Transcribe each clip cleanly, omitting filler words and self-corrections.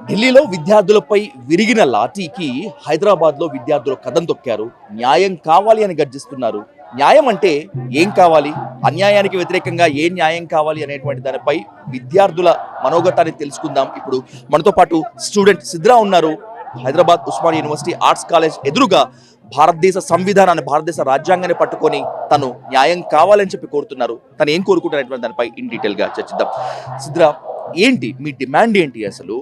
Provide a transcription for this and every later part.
ఢిల్లీలో విద్యార్థులపై విరిగిన లాఠీకి హైదరాబాద్లో విద్యార్థులు కదం తొక్కారు. న్యాయం కావాలి అని గర్జిస్తున్నారు. న్యాయం అంటే ఏం కావాలి, అన్యాయానికి వ్యతిరేకంగా ఏ న్యాయం కావాలి అనేటువంటి దానిపై విద్యార్థుల మనోగతాన్ని తెలుసుకుందాం. ఇప్పుడు మనతో పాటు స్టూడెంట్ సిద్రా ఉన్నారు. Hyderabad Osmania university arts college ఎదురుగా భారతదేశ సంవిధానాన్ని, భారతదేశ రాజ్యాంగాన్ని పట్టుకొని తను న్యాయం కావాలని చెప్పి కోరుతున్నారు. తను ఏం కోరుకుంటున్నటువంటి దానిపై ఇన్ డీటెయిల్ గా చర్చిద్దాం. సిద్రా, ఏంటి మీ డిమాండ్ ఏంటి? అసలు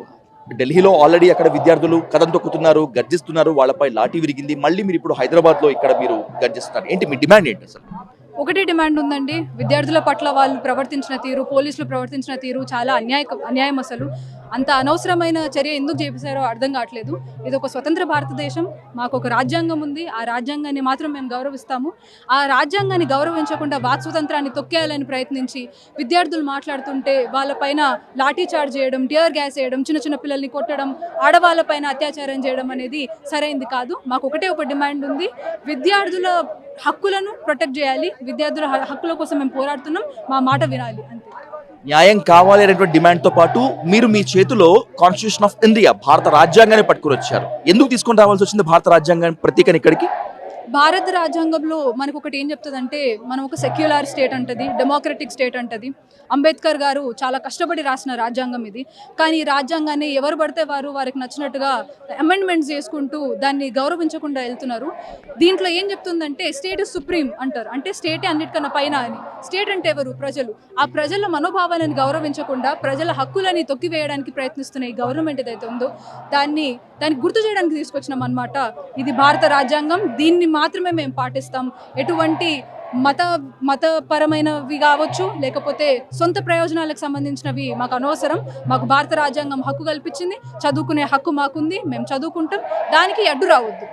ఢిల్లీలో ఆల్రెడీ అక్కడ విద్యార్థులు కదం తొక్కుతున్నారు, గర్జిస్తున్నారు, వాళ్ళపై లాఠీ విరిగింది. మళ్ళీ మీరు ఇప్పుడు హైదరాబాద్ లో ఇక్కడ మీరు గర్జిస్తున్నారు. ఏంటి మీ డిమాండ్ ఏంటి అసలు? ఒకటే డిమాండ్ ఉందండి. విద్యార్థుల పట్ల వాళ్ళు ప్రవర్తించిన తీరు, పోలీసులు ప్రవర్తించిన తీరు చాలా అన్యాయం. అసలు అంత అనవసరమైన చర్య ఎందుకు చేశారో అర్థం కావట్లేదు. ఇది ఒక స్వతంత్ర భారతదేశం, మాకు ఒక రాజ్యాంగం ఉంది. ఆ రాజ్యాంగాన్ని మాత్రం మేము గౌరవిస్తాము. ఆ రాజ్యాంగాన్ని గౌరవించకుండా వాక్ స్వతంత్రాన్ని తొక్కేయాలని ప్రయత్నించి విద్యార్థులు మాట్లాడుతుంటే వాళ్ళపైన లాఠీ చార్జ్ చేయడం, టియర్ గ్యాస్ వేయడం, చిన్న చిన్న పిల్లల్ని కొట్టడం, ఆడవాళ్ళపైన అత్యాచారం చేయడం అనేది సరైంది కాదు. మాకు ఒకటే ఒక డిమాండ్ ఉంది. విద్యార్థుల హక్కులను ప్రొటెక్ట్ చేయాలి. విద్యార్థుల హక్కుల కోసం మేము పోరాడుతున్నాం. మా మాట వినాలి, అంతే. న్యాయం కావాలి అనేటువంటి డిమాండ్ తో పాటు మీరు మీ చేతిలో కాన్స్టిట్యూషన్ ఆఫ్ ఇండియా, భారత రాజ్యాంగాన్ని పట్టుకుని వచ్చారు. ఎందుకు తీసుకొని రావాల్సి వచ్చింది భారత రాజ్యాంగాన్ని ప్రతీకని ఇక్కడికి? భారత రాజ్యాంగంలో మనకు ఒకటి ఏం చెప్తుందంటే, మనం ఒక సెక్యులర్ స్టేట్ అంటది, డెమోక్రటిక్ స్టేట్ అంటది. అంబేద్కర్ గారు చాలా కష్టపడి రాసిన రాజ్యాంగం ఇది. కానీ ఈ రాజ్యాంగాన్ని ఎవరు పడితే వారికి నచ్చినట్టుగా అమెండ్మెంట్స్ చేసుకుంటూ దాన్ని గౌరవించకుండా వెళ్తున్నారు. దీంట్లో ఏం చెప్తుందంటే స్టేట్ సుప్రీం అంటారు. అంటే స్టేటే అన్నిటికన్నా పైన అని. స్టేట్ అంటే ఎవరు? ప్రజలు. ఆ ప్రజల మనోభావాలను గౌరవించకుండా ప్రజల హక్కులని తొక్కివేయడానికి ప్రయత్నిస్తున్న ఈ గవర్నమెంట్ ఏదైతే ఉందో దాన్ని గుర్తు చేయడానికి తీసుకొచ్చినాం అన్నమాట. ఇది భారత రాజ్యాంగం, దీన్ని మాత్రమే మేము పాటిస్తాం. ఎటువంటి మతపరమైనవి కావచ్చు, లేకపోతే సొంత ప్రయోజనాలకు సంబంధించినవి మాకు అనవసరం. మాకు భారత రాజ్యాంగం హక్కు కల్పించింది, చదువుకునే హక్కు మాకుంది, మేము చదువుకుంటాం. దానికి అడ్డు రావద్దు.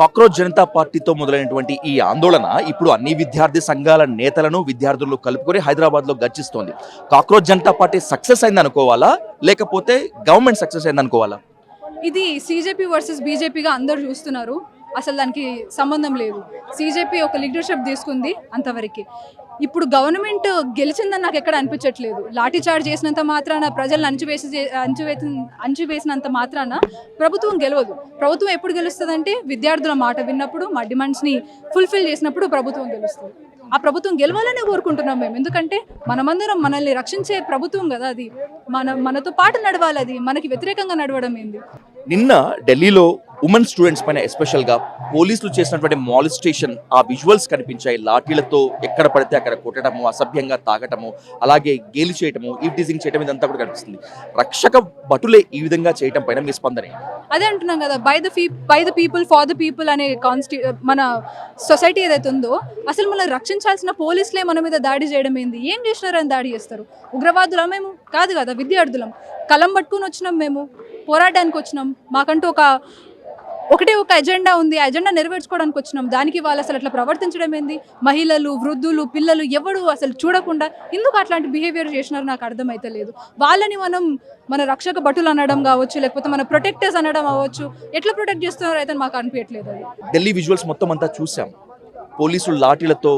కాక్రోచ్ జనతా పార్టీతో మొదలైనటువంటి ఈ ఆందోళన ఇప్పుడు అన్ని విద్యార్థి సంఘాల నేతలను, విద్యార్థులను కలుపుకొని హైదరాబాద్ లో గర్జిస్తోంది. కాక్రోచ్ జనతా పార్టీ సక్సెస్ అయింది అనుకోవాలా, లేకపోతే గవర్నమెంట్ సక్సెస్ అయింది అనుకోవాలా? ఇది సిజేపీ వర్సెస్ బీజేపీగా అందరూ చూస్తున్నారు. అసలు దానికి సంబంధం లేదు. సిజేపీ ఒక లీడర్షిప్ తీసుకుంది అంతవరకు. ఇప్పుడు గవర్నమెంట్ గెలిచిందని నాకు ఎక్కడ అనిపించట్లేదు. లాఠీ చార్జ్ చేసినంత మాత్రాన, ప్రజలను అంచివేసినంత మాత్రాన ప్రభుత్వం గెలవదు. ప్రభుత్వం ఎప్పుడు గెలుస్తుందంటే విద్యార్థుల మాట విన్నప్పుడు, మా డిమాండ్స్ని ఫుల్ఫిల్ చేసినప్పుడు ప్రభుత్వం గెలుస్తుంది. ఆ ప్రభుత్వం గెలవాలనే కోరుకుంటున్నాం మేము. ఎందుకంటే మనమందరం, మనల్ని రక్షించే ప్రభుత్వం కదా అది. మనతో పాటు నడవాలి. అది మనకి వ్యతిరేకంగా నడవడం ఏంది? నిన్న ఢిల్లీలో ఉమెన్ స్టూడెంట్స్ పైన ఎస్పెషల్ గా పోలీసులు చేసినటువంటి మాలిస్టేషన్, ఆ విజువల్స్ కనిపించాయి. లాఠీలతో ఎక్కడ పడితే అక్కడ కొట్టడము, అసభ్యంగా తాగటము, అలాగే గేలి చేయటము, ఈవ్టీజింగ్ చేయటం, ఇదంతా కూడా కనిపిస్తుంది. రక్షక భటులే ఈ విధంగా చేయటం పైన మీ స్పందన? అదే అంటున్నాం కదా, by the people for the people అనే మన సొసైటీ ఏదైతే ఉందో, అసలు మనం రక్షించాల్సిన పోలీసులే మన మీద దాడి చేయడం ఏంది? ఏం చేసినారని దాడి చేస్తారు? ఉగ్రవాదులం మేము కాదు కదా, విద్యార్థులం. కలం పట్టుకుని వచ్చినాం, మేము పోరాడడానికి వచ్చినాం. మాకంటూ ఒకటే ఒక ఎజెండా ఉంది. ఆ ఎజెండా నెరవేర్చుకోవడానికి వచ్చినాం. దానికి వాళ్ళు అసలు అట్లా ప్రవర్తించడం ఏంది? మహిళలు, వృద్ధులు, పిల్లలు ఎవడు అసలు చూడకుండా ఎందుకు అట్లాంటి బిహేవియర్ చేసినారు నాకు అర్థమైతే లేదు. వాళ్ళని మన రక్షక భటులు అనడం కావచ్చు, లేకపోతే మన ప్రొటెక్టర్స్ అనడం అవ్వచ్చు. ఎట్లా ప్రొటెక్ట్ చేస్తున్నారో అయితే మాకు అనిపించట్లేదు. అది ఢిల్లీ విజువల్స్ మొత్తం అంతా చూసాం. పోలీసులు లాఠీలతో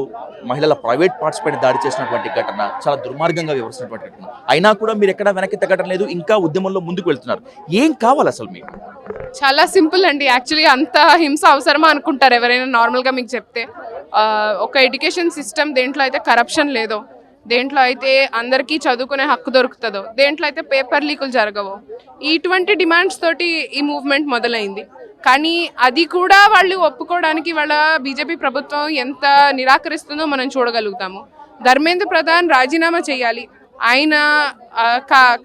మహిళల ప్రైవేట్ పార్ట్స్ పైన దాడి చేసినటువంటి ఘటన చాలా దుర్మార్గంగా వివరిస్తున్నటువంటి ఘటన. అయినా కూడా మీరు ఎక్కడ వెనక్కి తగ్గడం లేదు, ఇంకా ఉద్యమంలో ముందుకు వెళ్తున్నారు. ఏం కావాలి అసలు మీకు? చాలా సింపుల్ అండి. యాక్చువల్లీ అంత హింస అవసరమా అనుకుంటారు ఎవరైనా నార్మల్గా మీకు చెప్తే. ఒక ఎడ్యుకేషన్ సిస్టమ్ దేంట్లో అయితే కరప్షన్ లేదో, దేంట్లో అయితే అందరికీ చదువుకునే హక్కు దొరుకుతుందో, దేంట్లో అయితే పేపర్ లీకులు జరగవో, ఇటువంటి డిమాండ్స్ తోటి ఈ మూవ్మెంట్ మొదలైంది. కానీ అది కూడా వాళ్ళు ఒప్పుకోవడానికి వాళ్ళ బీజేపీ ప్రభుత్వం ఎంత నిరాకరిస్తుందో మనం చూడగలుగుతాము. ధర్మేంద్ర ప్రధాన్ రాజీనామా చేయాలి. ఆయన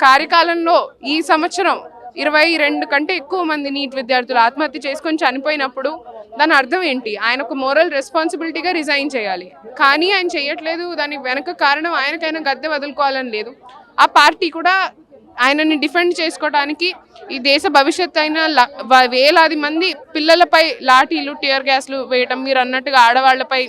కార్యకాలంలో ఈ సంవత్సరం 22 కంటే ఎక్కువ మంది నీట్ విద్యార్థులు ఆత్మహత్య చేసుకొని చనిపోయినప్పుడు దాని అర్థం ఏంటి? ఆయన ఒక మోరల్ రెస్పాన్సిబిలిటీగా రిజైన్ చేయాలి. కానీ ఆయన చేయట్లేదు. దానికి వెనక కారణం ఆయనకైనా గద్దె వదులుకోవాలని లేదు. ఆ పార్టీ కూడా ఆయనని డిఫెండ్ చేసుకోవడానికి ఈ దేశ భవిష్యత్తు అయిన వేలాది మంది పిల్లలపై లాఠీలు, టియర్ గ్యాస్లు వేయటం, మీరు అన్నట్టుగా ఆడవాళ్లపై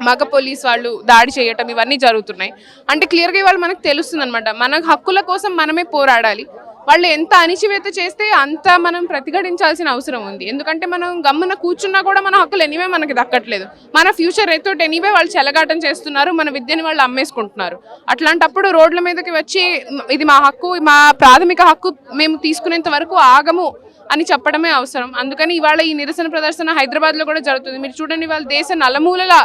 మగ పోలీస్ వాళ్ళు దాడి చేయటం, ఇవన్నీ జరుగుతున్నాయి. అంటే క్లియర్గా ఇవాళ మనకు తెలుస్తుంది అనమాట, మన హక్కుల కోసం మనమే పోరాడాలి. వాళ్ళు ఎంత అణిచివేత చేస్తే అంత మనం ప్రతిఘటించాల్సిన అవసరం ఉంది. ఎందుకంటే మనం గమ్మున కూర్చున్నా కూడా మన హక్కులు ఎనీవే మనకి దక్కట్లేదు. మన ఫ్యూచర్ రేతో ఎనీవే వాళ్ళు చెలగాటం చేస్తున్నారు, మన విద్యని వాళ్ళు అమ్మేసుకుంటున్నారు. అట్లాంటప్పుడు రోడ్ల మీదకి వచ్చి ఇది మా హక్కు, మా ప్రాథమిక హక్కు మేము తీసుకునేంత వరకు ఆగము అని చెప్పడమే అవసరం. అందుకని ఇవాళ ఈ నిరసన ప్రదర్శన హైదరాబాద్లో కూడా జరుగుతుంది. మీరు చూడండి, వాళ్ళ దేశ నలుమూలల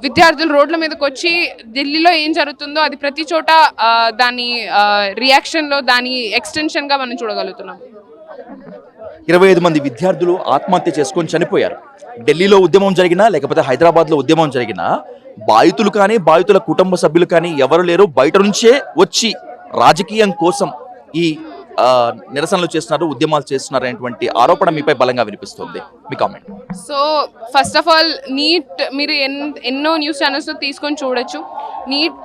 విద్యార్థులు రోడ్ల మీదకి వచ్చి ఢిల్లీలో ఏం జరుగుతుందో అది ప్రతి చోట దాని రియాక్షన్లో దాని ఎక్స్టెన్షన్గా మనం చూడగలుగుతున్నాం. 25 మంది విద్యార్థులు ఆత్మహత్య చేసుకొని చనిపోయారు. ఢిల్లీలో ఉద్యమం జరిగినా లేకపోతే హైదరాబాద్లో ఉద్యమం జరిగినా బాధితులు కానీ బాధితుల కుటుంబ సభ్యులు కానీ ఎవరు లేరు. బయట నుంచే వచ్చి రాజకీయం కోసం ఈ నిరసనలు చేస్తున్నారు, ఉద్యమాలు చేస్తున్నారు అనేటువంటి ఆరోపణ మీపై బలంగా వినిపిస్తుంది. మీ comment. So first of all NEET మీరు ఎన్నో న్యూస్ ఛానల్స్లో తీసుకొని చూడొచ్చు. నీట్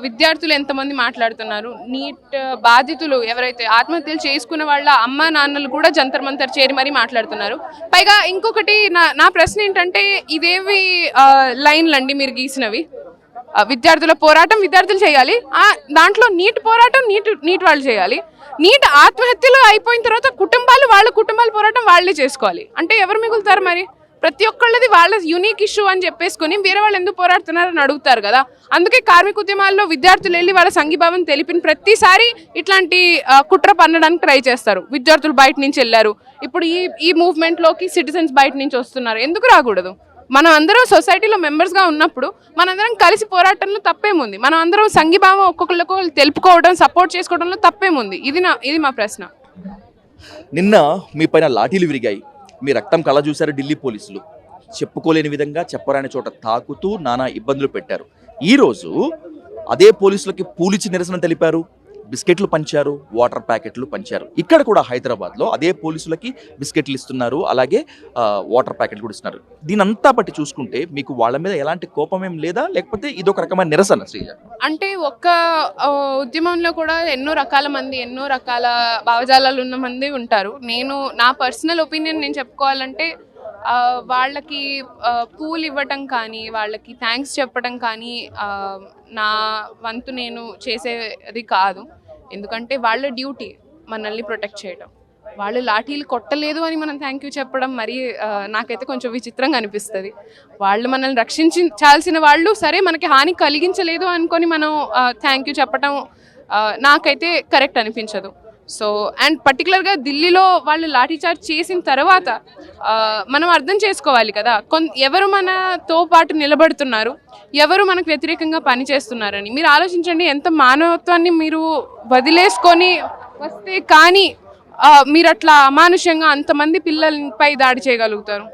విద్యార్థులు ఎంతమంది మాట్లాడుతున్నారు, నీట్ బాధితులు ఎవరైతే ఆత్మహత్యలు చేసుకున్న వాళ్ళ అమ్మ నాన్నలు కూడా జంతర్ మంతర్ చేరి మరీ మాట్లాడుతున్నారు. పైగా ఇంకొకటి నా ప్రశ్న ఏంటంటే, ఇదేవి లైన్లండి మీరు గీసినవి? విద్యార్థుల పోరాటం విద్యార్థులు చేయాలి, దాంట్లో నీట్ పోరాటం నీట్ వాళ్ళు చేయాలి. నీట్ ఆత్మహత్యలు అయిపోయిన తర్వాత వాళ్ళ కుటుంబాల పోరాటం వాళ్ళే చేసుకోవాలి. అంటే ఎవరు మిగులుతారు మరి? ప్రతి ఒక్కళ్ళది వాళ్ళ యూనిక్ ఇష్యూ అని చెప్పేసుకొని వేరే వాళ్ళు ఎందుకు పోరాడుతున్నారని అడుగుతారు కదా. అందుకే కార్మిక ఉద్యమాల్లో విద్యార్థులు వెళ్ళి వాళ్ళ సంఘీభావం తెలిపిన ప్రతిసారి ఇట్లాంటి కుట్ర పన్నడానికి ట్రై చేస్తారు. విద్యార్థులు బయట నుంచి వెళ్ళారు, ఇప్పుడు ఈ మూవ్మెంట్లోకి సిటిజన్స్ బయట నుంచి వస్తున్నారు. ఎందుకు రాకూడదు? మనం అందరం సొసైటీలో మెంబర్స్గా ఉన్నప్పుడు మనందరం కలిసి పోరాటంలో తప్పేముంది? మనం అందరం సంఘీభావం ఒక్కొక్కరికి తెలుపుకోవడం, సపోర్ట్ చేసుకోవడంలో తప్పేముంది? ఇది మా ప్రశ్న. నిన్న మీ పైన లాఠీలు విరిగాయి, మీ రక్తం కళ్ళ చూశారు ఢిల్లీ పోలీసులు. చెప్పుకోలేని విధంగా చెప్పరాని చోట తాకుతూ నానా ఇబ్బందులు పెట్టారు. ఈరోజు అదే పోలీసులకి పూలిచి నిరసన తెలిపారు, బిస్కెట్లు పంచారు, వాటర్ ప్యాకెట్లు పంచారు. ఇక్కడ కూడా హైదరాబాద్లో అదే పోలీసులకి బిస్కెట్లు ఇస్తున్నారు, అలాగే వాటర్ ప్యాకెట్లు కూడా ఇస్తున్నారు. దీనంతా బట్టి చూసుకుంటే మీకు వాళ్ళ మీద ఎలాంటి కోపం ఏం లేదా, లేకపోతే ఇదొక రకమైన నిరసన? శ్రీజ, అంటే ఒక్క ఉద్యమంలో కూడా ఎన్నో రకాల మంది, ఎన్నో రకాల భావజాలాలు ఉన్న మంది ఉంటారు. నా పర్సనల్ ఒపీనియన్ నేను చెప్పుకోవాలంటే, వాళ్ళకి పూలు ఇవ్వటం కానీ, వాళ్ళకి థ్యాంక్స్ చెప్పడం కానీ నా వంతు నేను చేసేది కాదు. ఎందుకంటే వాళ్ళ డ్యూటీ మనల్ని ప్రొటెక్ట్ చేయడం. వాళ్ళు లాఠీలు కొట్టలేదు అని మనం థ్యాంక్ యూ చెప్పడం మరి నాకైతే కొంచెం విచిత్రంగా అనిపిస్తుంది. వాళ్ళు మనల్ని రక్షించాల్సిన వాళ్ళు, సరే మనకి హాని కలిగించలేదు అనుకొని మనం థ్యాంక్ యూ చెప్పడం నాకైతే కరెక్ట్ అనిపించదు. సో అండ్ పర్టికులర్గా ఢిల్లీలో వాళ్ళు లాఠీచార్జ్ చేసిన తర్వాత మనం అర్థం చేసుకోవాలి కదా, ఎవరు మనతో పాటు నిలబడుతున్నారు, ఎవరు మనకు వ్యతిరేకంగా పనిచేస్తున్నారని. మీరు ఆలోచించండి, ఎంత మానవత్వాన్ని మీరు వదిలేసుకొని వస్తే కానీ మీరు అట్లా అమానుషంగా అంతమంది పిల్లలపై దాడి చేయగలుగుతారు.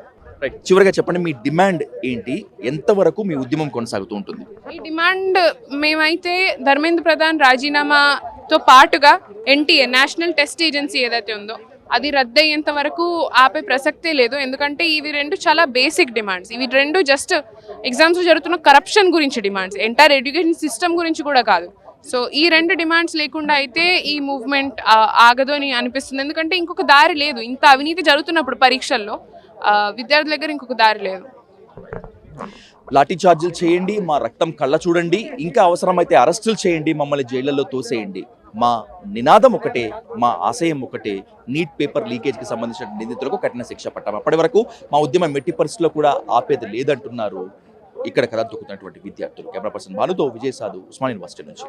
చివరిగా చెప్పండి, మీ డిమాండ్ ఏంటి? ఎంతవరకు మీ ఉద్యమం కొనసాగుతూ ఉంటుంది? ఈ డిమాండ్ మేమైతే ధర్మేంద్ర ప్రధాన్ రాజీనామాతో పాటుగా ఎన్టీఏ నేషనల్ టెస్ట్ ఏజెన్సీ ఏదైతే ఉందో అది రద్దయ్యేంత వరకు ఆపే ప్రసక్తే లేదు. ఎందుకంటే ఇవి రెండు చాలా బేసిక్ డిమాండ్స్. ఇవి రెండు జస్ట్ ఎగ్జామ్స్లో జరుగుతున్న కరప్షన్ గురించి డిమాండ్స్, ఎంటైర్ ఎడ్యుకేషన్ సిస్టమ్ గురించి కూడా కాదు. సో ఈ రెండు డిమాండ్స్ లేకుండా అయితే ఈ మూవ్మెంట్ ఆగదు అని అనిపిస్తుంది. ఎందుకంటే ఇంకొక దారి లేదు. ఇంత అవినీతి జరుగుతున్నప్పుడు పరీక్షల్లో విద్యార్థుల దగ్గర ఇంకొక దారి లేదు. లాఠీ చార్జీలు చేయండి, మా రక్తం కళ్ళ చూడండి, ఇంకా అవసరమైతే అరెస్టులు చేయండి, మమ్మల్ని జైళ్లలో తోసేయండి. మా నినాదం ఒకటే, మా ఆశయం ఒకటే, నీట్ పేపర్ లీకేజ్కి సంబంధించిన నిందితులకు కఠిన శిక్ష పట్టాం. అప్పటి వరకు మా ఉద్యమం మెట్టి పరిస్థితుల్లో కూడా ఆపేది లేదంటున్నారు ఇక్కడ కథ తొక్కుతున్నటువంటి విద్యార్థులు. కెమెరా పర్సన్ భానుతో విజయసాధు, ఉస్మానియా యూనివర్సిటీ నుంచి.